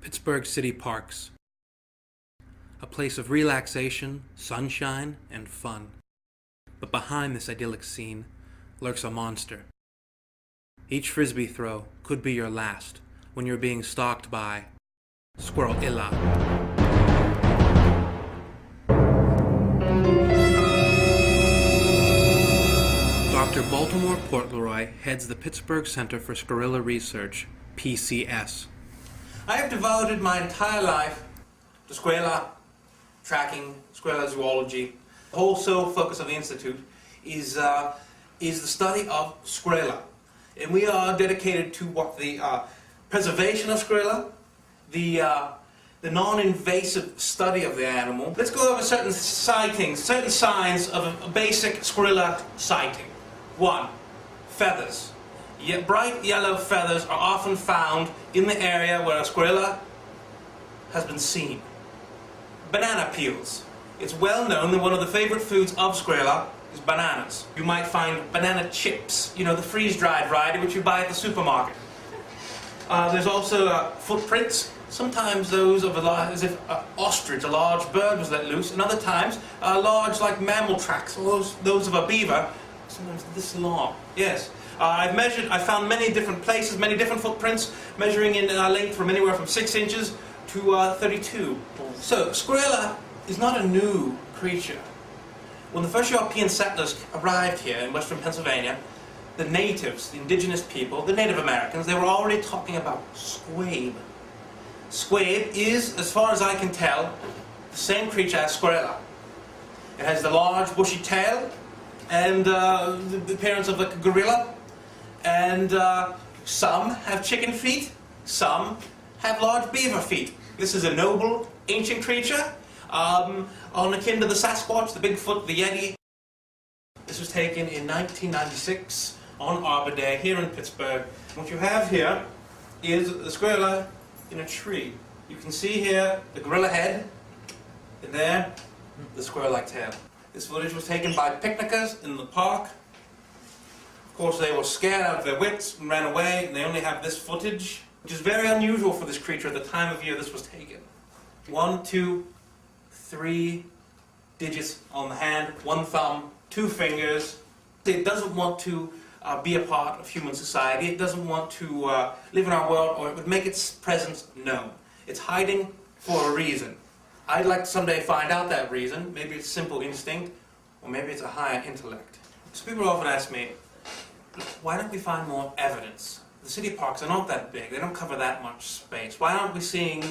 Pittsburgh city parks. A place of relaxation, sunshine, and fun. But behind this idyllic scene lurks a monster. Each frisbee throw could be your last when you're being stalked by Squirrilla. Dr. Baltimore Portleroy heads the Pittsburgh Center for Squirrilla Research, PCS. I have devoted my entire life to Squirrilla tracking, Squirrilla zoology. The whole sole focus of the Institute is the study of Squirrilla. And we are dedicated to what the preservation of Squirrilla, the non-invasive study of the animal. Let's go over certain sightings, certain signs of a basic Squirrilla sighting. 1. Feathers. Bright yellow feathers are often found in the area where a Squirrilla has been seen. Banana peels. It's well known that one of the favorite foods of Squirrilla is bananas. You might find banana chips, you know, the freeze-dried variety which you buy at the supermarket. There's also footprints. Sometimes those of as if an ostrich, a large bird, was let loose, and other times large, like mammal tracks, or those of a beaver, sometimes this long. Yes. I found many different places, many different footprints, measuring in length from anywhere from 6 inches to 32. So, Squirrilla is not a new creature. When the first European settlers arrived here in western Pennsylvania, the natives, the indigenous people, the Native Americans, they were already talking about squabe. Squabe is, as far as I can tell, the same creature as Squirrilla. It has the large bushy tail and the appearance of like a gorilla, and some have chicken feet, some have large beaver feet. This is a noble, ancient creature, on akin to the Sasquatch, the Bigfoot, the Yeti. This was taken in 1996 on Arbor Day here in Pittsburgh. What you have here is the Squirrilla in a tree. You can see here the gorilla head, and there the squirrel-like tail. This footage was taken by picnickers in the park. Of course, they were scared out of their wits and ran away, and they only have this footage, which is very unusual for this creature at the time of year this was taken. 1, 2, 3 digits on the hand, 1 thumb, 2 fingers. It doesn't want to be a part of human society. It doesn't want to live in our world, or it would make its presence known. It's hiding for a reason. I'd like to someday find out that reason. Maybe it's simple instinct, or maybe it's a higher intellect. So people often ask me, why don't we find more evidence? The city parks are not that big. They don't cover that much space. Why aren't we seeing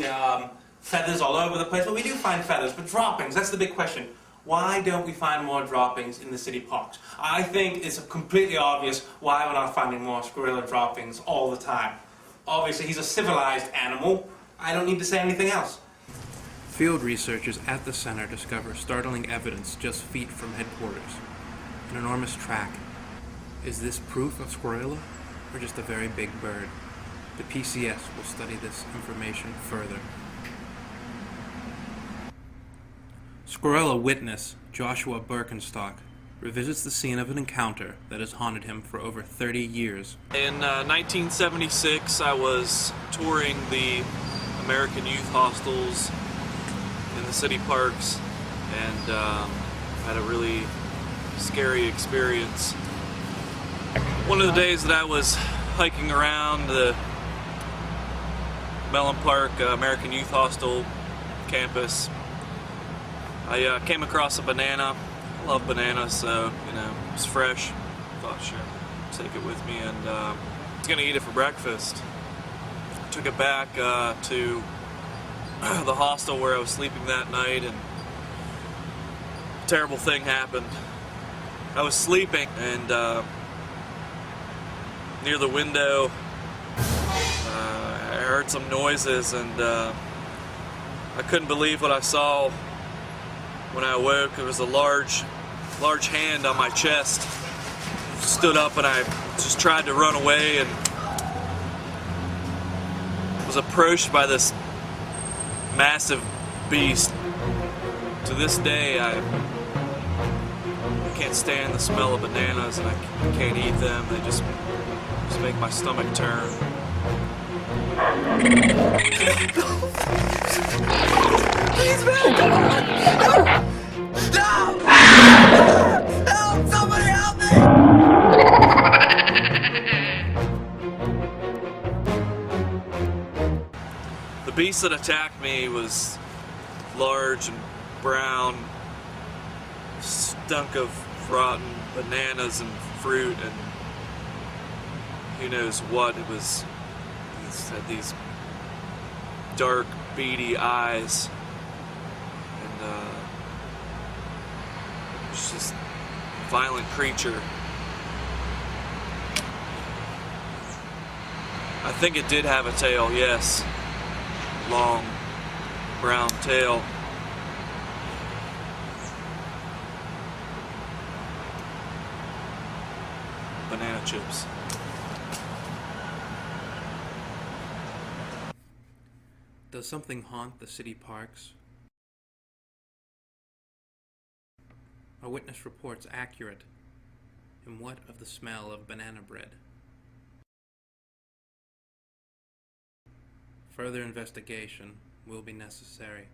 feathers all over the place? Well, we do find feathers, but droppings, that's the big question. Why don't we find more droppings in the city parks? I think it's completely obvious why we're not finding more Squirrilla droppings all the time. Obviously, he's a civilized animal. I don't need to say anything else. Field researchers at the center discover startling evidence just feet from headquarters. An enormous track. Is this proof of Squirrilla, or just a very big bird? The PCS will study this information further. Squirrilla witness Joshua Birkenstock revisits the scene of an encounter that has haunted him for over 30 years. In 1976, I was touring the American youth hostels in the city parks, and had a really scary experience. One of the days that I was hiking around the Mellon Park American Youth Hostel campus, I came across a banana. I love bananas, so, you know, it's fresh. Thought, sure, take it with me, and I was going to eat it for breakfast. Took it back to the hostel where I was sleeping that night, and a terrible thing happened. I was sleeping, and near the window, I heard some noises, and I couldn't believe what I saw. When I awoke, there was a large hand on my chest. Stood up, and I just tried to run away, and was approached by this massive beast. To this day, I can't stand the smell of bananas, and I can't eat them. They just make my stomach turn. Please, man, come on! No! Help! Somebody help me! The beast that attacked me was large and brown, stunk of rotten bananas and fruit and who knows what. It had these dark, beady eyes, and it was just a violent creature. I think it did have a tail, yes. Long, brown tail. Banana chips. Does something haunt the city parks? Are witness reports accurate? And what of the smell of banana bread? Further investigation will be necessary.